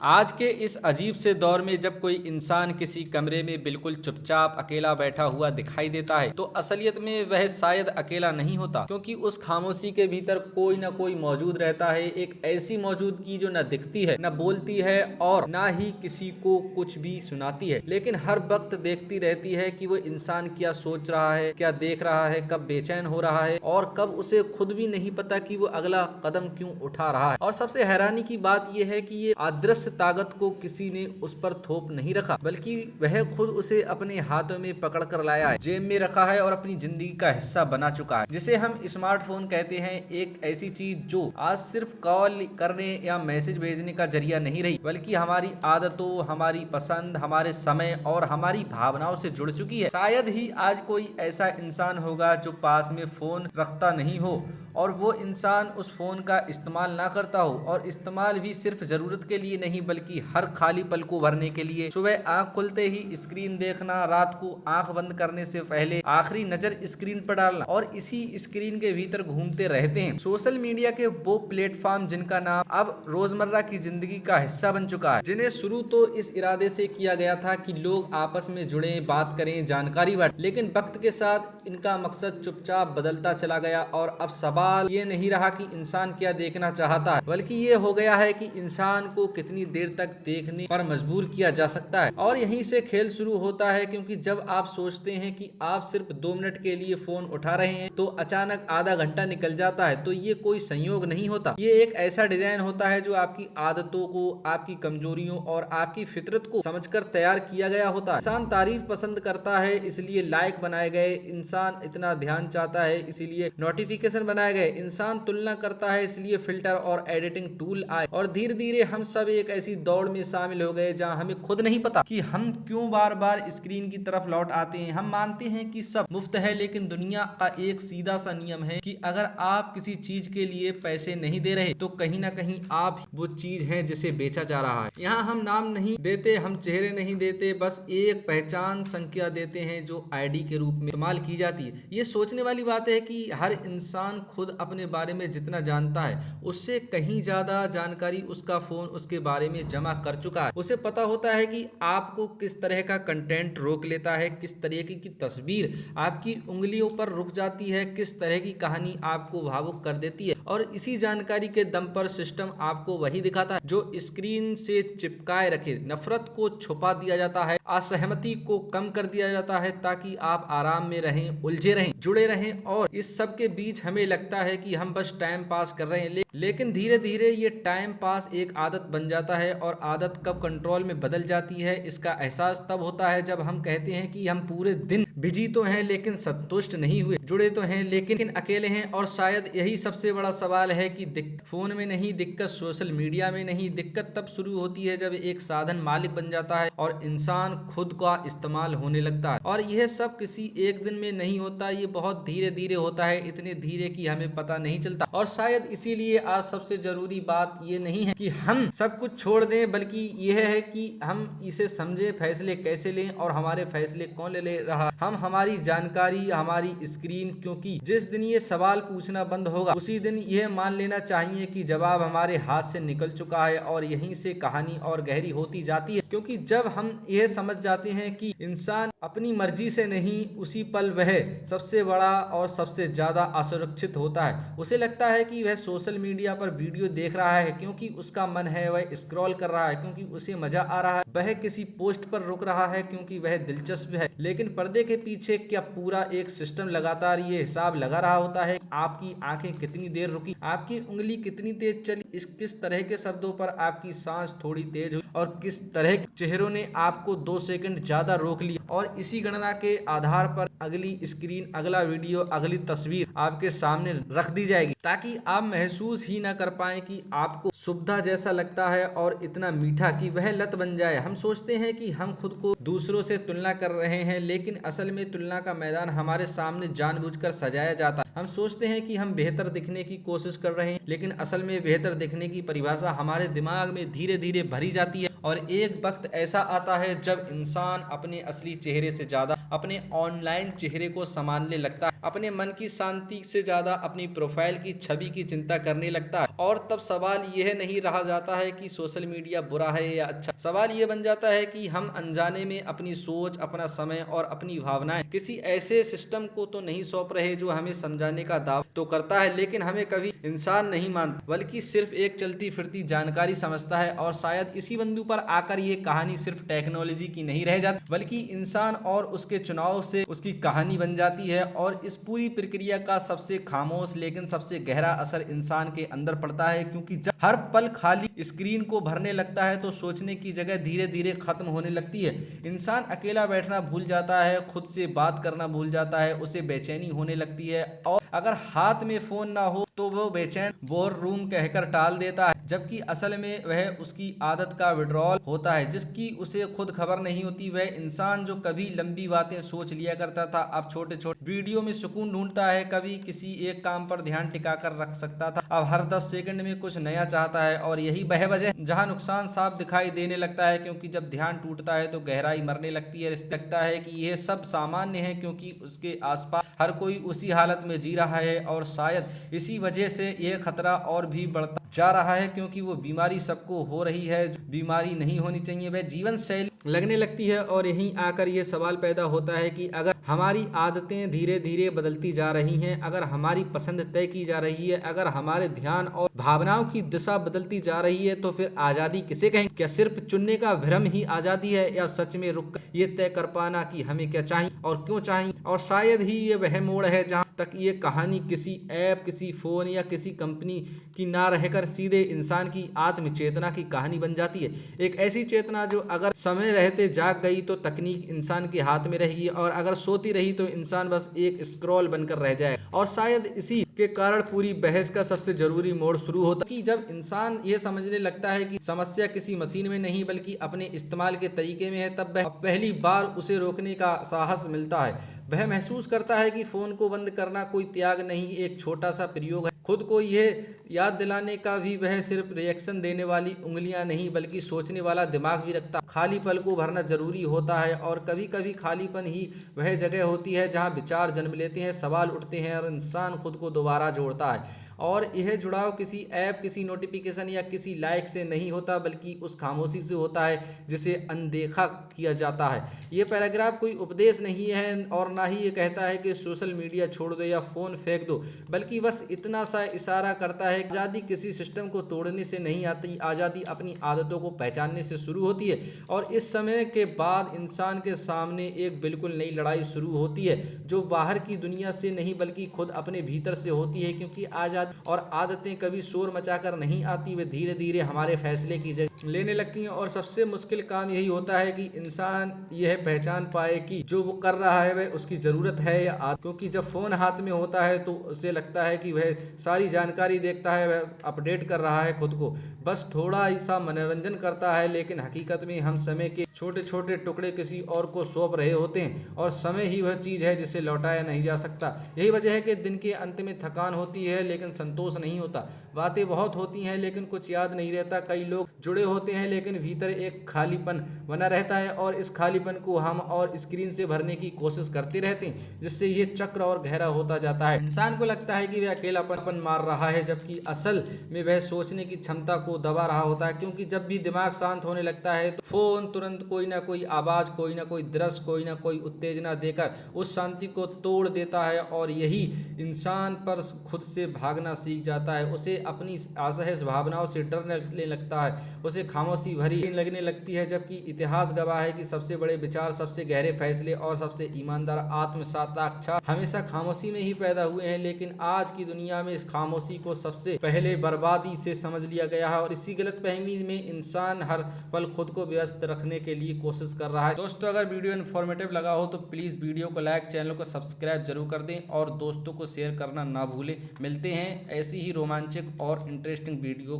आज के इस अजीब से दौर में जब कोई इंसान किसी कमरे में बिल्कुल चुपचाप अकेला बैठा हुआ दिखाई देता है तो असलियत में वह शायद अकेला नहीं होता, क्योंकि उस खामोशी के भीतर कोई ना कोई मौजूद रहता है। एक ऐसी मौजूदगी जो न दिखती है, न बोलती है और ना ही किसी को कुछ भी सुनाती है, लेकिन हर वक्त देखती रहती है कि वो इंसान क्या सोच रहा है, क्या देख रहा है, कब बेचैन हो रहा है और कब उसे खुद भी नहीं पता कि वो अगला कदम क्यों उठा रहा है। और सबसे हैरानी की बात यह है कि ये अदृश्य ताकत को किसी ने उस पर थोप नहीं रखा, बल्कि वह खुद उसे अपने हाथों में पकड़ कर लाया है, जेब में रखा है और अपनी जिंदगी का हिस्सा बना चुका है, जिसे हम स्मार्टफोन कहते हैं। एक ऐसी चीज जो आज सिर्फ कॉल करने या मैसेज भेजने का जरिया नहीं रही, बल्कि हमारी आदतों, हमारी पसंद, हमारे समय और हमारी भावनाओं से जुड़ चुकी है। शायद ही आज कोई ऐसा इंसान होगा जो पास में फोन रखता नहीं हो और वो इंसान उस फोन का इस्तेमाल ना करता हो, और इस्तेमाल भी सिर्फ जरूरत के लिए नहीं बल्कि हर खाली पल को भरने के लिए। सुबह आंख खुलते ही स्क्रीन देखना, रात को आंख बंद करने से पहले आखिरी नजर स्क्रीन पर डालना, और इसी स्क्रीन के भीतर घूमते रहते हैं सोशल मीडिया के वो प्लेटफॉर्म जिनका नाम अब रोजमर्रा की जिंदगी का हिस्सा बन चुका है, जिन्हें शुरू तो इस इरादे से किया गया था कि लोग आपस में जुड़े, बात करें, जानकारी बांटें, लेकिन वक्त के साथ इनका मकसद चुपचाप बदलता चला गया। और अब सवाल ये नहीं रहा कि इंसान क्या देखना चाहता है, बल्कि ये हो गया है कि इंसान को कितनी देर तक देखने पर मजबूर किया जा सकता है। और यहीं से खेल शुरू होता है, क्योंकि जब आप सोचते हैं कि आप सिर्फ 2 मिनट के लिए फोन उठा रहे हैं तो अचानक आधा घंटा निकल जाता है। तो ये कोई संयोग नहीं होता, ये एक ऐसा डिजाइन होता है जो आपकी आदतों को, आपकी कमजोरियों और आपकी फितरत को समझकर तैयार किया गया होता है। इंसान तारीफ पसंद करता है इसलिए लाइक बनाए गए, इंसान इतना ध्यान चाहता है इसीलिए नोटिफिकेशन बनाए गए, इंसान तुलना करता है इसलिए फिल्टर और एडिटिंग टूल आए, और धीरे धीरे हम सब एक ऐसी दौड़ में शामिल हो गए जहां हमें खुद नहीं पता कि हम क्यों बार बार स्क्रीन की तरफ लौट आते हैं। हम मानते हैं कि सब मुफ्त है, लेकिन दुनिया का एक सीधा सा नियम है कि अगर आप किसी चीज के लिए पैसे नहीं दे रहे तो कहीं ना कहीं आप वो चीज है जिसे बेचा जा रहा है। यहाँ हम नाम नहीं देते, हम चेहरे नहीं देते, बस एक पहचान संख्या देते हैं जो आईडी के रूप में इस्तेमाल की जाती है। ये सोचने वाली बात है कि हर इंसान खुद अपने बारे में जितना जानता है उससे कहीं ज्यादा जानकारी उसका फोन उसके बारे में जमा कर चुका है। उसे पता होता है कि आपको किस तरह का कंटेंट रोक लेता है, किस तरह की तस्वीर आपकी उंगलियों पर रुक जाती है, किस तरह की कहानी आपको भावुक कर देती है, और इसी जानकारी के दम पर सिस्टम आपको वही दिखाता है जो स्क्रीन से चिपकाए रखे। नफरत को छुपा दिया जाता है, असहमति को कम कर दिया जाता है, ताकि आप आराम में रहें, उलझे रहें, जुड़े रहें। और इस सब के बीच हमें लगता है कि हम बस टाइम पास कर रहे हैं, लेकिन धीरे धीरे ये टाइम पास एक आदत बन जाता है, और आदत कब कंट्रोल में बदल जाती है इसका एहसास तब होता है जब हम कहते हैं कि हम पूरे दिन बिजी तो हैं लेकिन संतुष्ट नहीं हुए, जुड़े तो हैं लेकिन अकेले हैं। और शायद यही सबसे बड़ा सवाल है कि फोन में नहीं, दिक्कत सोशल मीडिया में नहीं, दिक्कत तब शुरू होती है जब एक साधन मालिक बन जाता है और इंसान खुद का इस्तेमाल होने लगता है। और यह सब किसी एक दिन में नहीं होता, ये बहुत धीरे धीरे होता है, इतने धीरे कि हमें पता नहीं चलता। और शायद इसीलिए आज सबसे जरूरी बात ये नहीं है कि हम सब कुछ छोड़ दें, बल्कि यह है कि हम इसे समझे, फैसले कैसे लें और हमारे फैसले कौन ले रहा, हम हमारी जानकारी, हमारी स्क्रीन। क्योंकि जिस दिन ये सवाल पूछना बंद होगा उसी दिन यह मान लेना चाहिए कि जवाब हमारे हाथ से निकल चुका है, और यहीं से कहानी और गहरी होती जाती है। क्योंकि जब हम यह समझ जाते हैं कि इंसान अपनी मर्जी से नहीं, उसी पल वह सबसे बड़ा और सबसे ज्यादा असुरक्षित होता है। उसे लगता है कि वह सोशल मीडिया पर वीडियो देख रहा है क्योंकि उसका मन है, वह स्क्रॉल कर रहा है क्योंकि उसे मजा आ रहा है, वह किसी पोस्ट पर रुक रहा है क्योंकि वह दिलचस्प है। लेकिन पर्दे के पीछे क्या पूरा एक सिस्टम लगातार ये हिसाब लगा रहा होता है, आपकी आंखें कितनी देर रुकी, आपकी उंगली कितनी तेज चली, किस तरह के शब्दों पर आपकी सांस थोड़ी तेज हुई, और किस तरह के चेहरों ने आपको 2 सेकंड ज्यादा रोक लिया। और इसी गणना के आधार पर अगली स्क्रीन, अगला वीडियो, अगली तस्वीर आपके सामने रख दी जाएगी, ताकि आप महसूस ही ना कर पाए कि आपको सुविधा जैसा लगता है और इतना मीठा कि वह लत बन जाए। हम सोचते हैं कि हम खुद को दूसरों से तुलना कर रहे हैं, लेकिन असल में तुलना का मैदान हमारे सामने जानबूझकर सजाया जाता है। हम सोचते हैं कि हम बेहतर दिखने की कोशिश कर रहे हैं, लेकिन असल में बेहतर दिखने की परिभाषा हमारे दिमाग में धीरे धीरे भरी जाती है। और एक वक्त ऐसा आता है जब इंसान अपने असली चेहरे से ज्यादा अपने ऑनलाइन चेहरे को संभालने लगता है, अपने मन की शांति से ज़्यादा अपनी प्रोफाइल की छवि की चिंता करने लगता है। और तब सवाल यह नहीं रहा जाता है कि सोशल मीडिया बुरा है या अच्छा, सवाल ये बन जाता है कि हम अनजाने में अपनी सोच, अपना समय और अपनी भावनाएं किसी ऐसे सिस्टम को तो नहीं सौंप रहे जो हमें समझाने का दावा तो करता है लेकिन हमें कभी इंसान नहीं मानता, बल्कि सिर्फ एक चलती फिरती जानकारी समझता है। और शायद इसी बिंदु पर आकर ये कहानी सिर्फ टेक्नोलॉजी की नहीं रह जाती, बल्कि इंसान और उसके चुनाव से उसकी कहानी बन जाती है। और इस पूरी प्रक्रिया का सबसे खामोश लेकिन सबसे गहरा असर इंसान के अंदर पड़ता है, क्योंकि जब हर पल खाली स्क्रीन को भरने लगता है तो सोचने की जगह धीरे धीरे खत्म होने लगती है। इंसान अकेला बैठना भूल जाता है, खुद से बात करना भूल जाता है, उसे बेचैनी होने लगती है। और अगर हाथ में फोन ना हो तो वो बेचैन बोर रूम कहकर टाल देता है, जबकि असल में वह उसकी आदत का विड्रॉल होता है जिसकी उसे खुद खबर नहीं होती। वह इंसान जो कभी लंबी बातें सोच लिया करता था अब छोटे छोटे वीडियो में सुकून ढूंढता है, कभी किसी एक काम पर ध्यान टिका कर रख सकता था अब हर 10 सेकंड में कुछ नया चाहता है। और यही वह वजह जहां नुकसान साफ दिखाई देने लगता है, क्योंकि जब ध्यान टूटता है तो गहराई मरने लगती है। लगता है कि यह सब सामान्य है क्योंकि उसके आसपास हर कोई उसी हालत में जी रहा है। और शायद इसी वजह से यह खतरा और भी बढ़ता जा रहा है, क्योंकि वो बीमारी सबको हो रही है जो बीमारी नहीं होनी चाहिए, वह जीवन शैली लगने लगती है। और यहीं आकर यह सवाल पैदा होता है कि अगर हमारी आदतें धीरे धीरे बदलती जा रही हैं, अगर हमारी पसंद तय की जा रही है, अगर हमारे ध्यान और भावनाओं की दिशा बदलती जा रही है, तो फिर आज़ादी किसे कहें? क्या सिर्फ चुनने का भ्रम ही आज़ादी है, या सच में रुक ये तय कर पाना कि हमें क्या चाहिए और क्यों चाहिए? और शायद ही ये वह मोड़ है जहाँ तक ये कहानी किसी ऐप, किसी फोन या किसी कंपनी की ना रहकर सीधे इंसान की आत्म चेतना की कहानी बन जाती है। एक ऐसी चेतना जो अगर समय रहते जाग गई तो तकनीक इंसान के हाथ में रहेगी, और अगर सोती रही तो इंसान बस एक स्क्रॉल बनकर रह जाए। और शायद इसी के कारण पूरी बहस का सबसे जरूरी मोड़ शुरू होता है कि जब इंसान ये समझने लगता है कि समस्या किसी मशीन में नहीं बल्कि अपने इस्तेमाल के तरीके में है, तब वह पहली बार उसे रोकने का साहस मिलता है। वह महसूस करता है कि फोन को बंद करना कोई त्याग नहीं, एक छोटा सा प्रयोग है। खुद को यह याद दिलाने का भी वह सिर्फ रिएक्शन देने वाली उंगलियां नहीं बल्कि सोचने वाला दिमाग भी रखता। खाली पल को भरना जरूरी होता है, और कभी कभी खालीपन ही वह जगह होती है जहां विचार जन्म लेते हैं, सवाल उठते हैं और इंसान खुद को दोबारा जोड़ता है। और यह जुड़ाव किसी ऐप, किसी नोटिफिकेशन या किसी लाइक से नहीं होता, बल्कि उस खामोशी से होता है जिसे अनदेखा किया जाता है। ये पैराग्राफ कोई उपदेश नहीं है और ना ही ये कहता है कि सोशल मीडिया छोड़ दो या फ़ोन फेंक दो, बल्कि बस इतना सा इशारा करता है कि आज़ादी किसी सिस्टम को तोड़ने से नहीं आती, आज़ादी अपनी आदतों को पहचानने से शुरू होती है। और इस समय के बाद इंसान के सामने एक बिल्कुल नई लड़ाई शुरू होती है, जो बाहर की दुनिया से नहीं बल्कि खुद अपने भीतर से होती है, क्योंकि आज़ादी और आदतें कभी शोर मचाकर नहीं आती, वे धीरे धीरे हमारे फैसले की जगह लेने लगती हैं। और सबसे मुश्किल काम यही होता है कि इंसान यह पहचान पाए कि जो वो कर रहा है वह उसकी ज़रूरत है या आदत। क्योंकि जब फ़ोन हाथ में होता है तो उसे लगता है कि वह सारी जानकारी देखता है, वह अपडेट कर रहा है खुद को, बस थोड़ा सा मनोरंजन करता है, लेकिन हकीकत में हम समय के छोटे छोटे टुकड़े किसी और को सौंप रहे होते हैं। और समय ही वह चीज़ है जिसे लौटाया नहीं जा सकता। यही वजह है कि दिन के अंत में थकान होती है लेकिन संतोष नहीं होता। बातें बहुत होती हैं लेकिन कुछ याद नहीं रहता। कई लोग जुड़े होते हैं लेकिन भीतर एक खालीपन बना रहता है, और इस खालीपन को हम और स्क्रीन से भरने की कोशिश करते रहते हैं, जिससे ये चक्र और गहरा होता जाता है। इंसान को लगता है कि वह अकेलापन मार रहा है, जबकि असल में वह सोचने की क्षमता को दबा रहा होता है। क्योंकि जब भी दिमाग शांत होने लगता है तो फोन तुरंत कोई ना कोई आवाज़, कोई ना कोई दृश्य, कोई ना कोई उत्तेजना देकर उस शांति को तोड़ देता है। और यही इंसान पर खुद से भागना सीख जाता है, उसे अपनी असहज भावनाओं से डरने लगता है, उसे खामोशी भरी लगने लगती है। जबकि इतिहास गवाह है कि सबसे बड़े विचार, सबसे गहरे फैसले और सबसे ईमानदार आत्मसाक्षात्कार हमेशा खामोशी में ही पैदा हुए हैं। लेकिन आज की दुनिया में खामोशी को सबसे पहले बर्बादी से समझ लिया गया है, और इसी गलतफहमी में इंसान हर पल खुद को व्यस्त रखने के लिए कोशिश कर रहा है। दोस्तों, अगर वीडियो इन्फॉर्मेटिव लगा हो तो प्लीज़ वीडियो को लाइक, चैनल को सब्सक्राइब जरूर कर दें और दोस्तों को शेयर करना ना भूलें। मिलते हैं ऐसी ही रोमांचक और इंटरेस्टिंग वीडियो